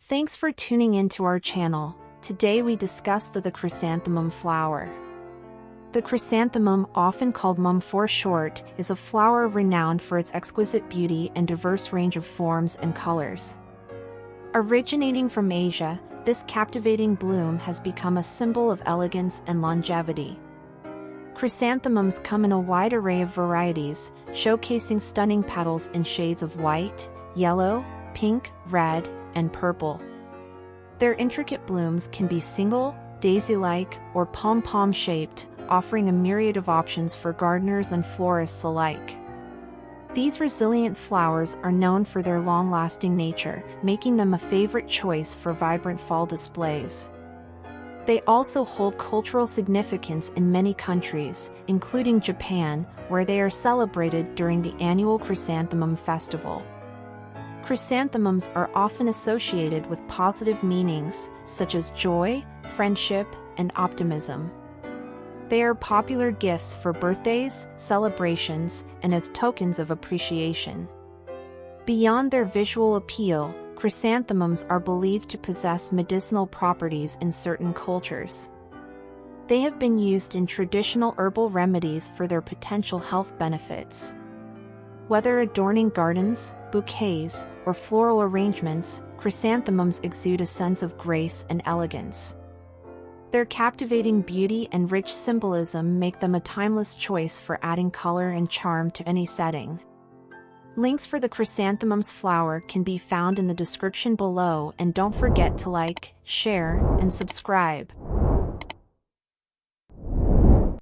Thanks for tuning into our channel. Today we discuss the chrysanthemum flower. The chrysanthemum, often called mum for short, is a flower renowned for its exquisite beauty and diverse range of forms and colors. Originating from Asia, this captivating bloom has become a symbol of elegance and longevity. Chrysanthemums come in a wide array of varieties, showcasing stunning petals in shades of white, yellow, pink, red, and purple. Their intricate blooms can be single, daisy-like, or pom-pom shaped, offering a myriad of options for gardeners and florists alike. These resilient flowers are known for their long-lasting nature, making them a favorite choice for vibrant fall displays. They also hold cultural significance in many countries, including Japan, where they are celebrated during the annual Chrysanthemum Festival. Chrysanthemums are often associated with positive meanings, such as joy, friendship, and optimism. They are popular gifts for birthdays, celebrations, and as tokens of appreciation. Beyond their visual appeal, chrysanthemums are believed to possess medicinal properties in certain cultures. They have been used in traditional herbal remedies for their potential health benefits. Whether adorning gardens, bouquets, or floral arrangements, chrysanthemums exude a sense of grace and elegance. Their captivating beauty and rich symbolism make them a timeless choice for adding color and charm to any setting. Links for the chrysanthemum's flower can be found in the description below, and don't forget to like, share, and subscribe.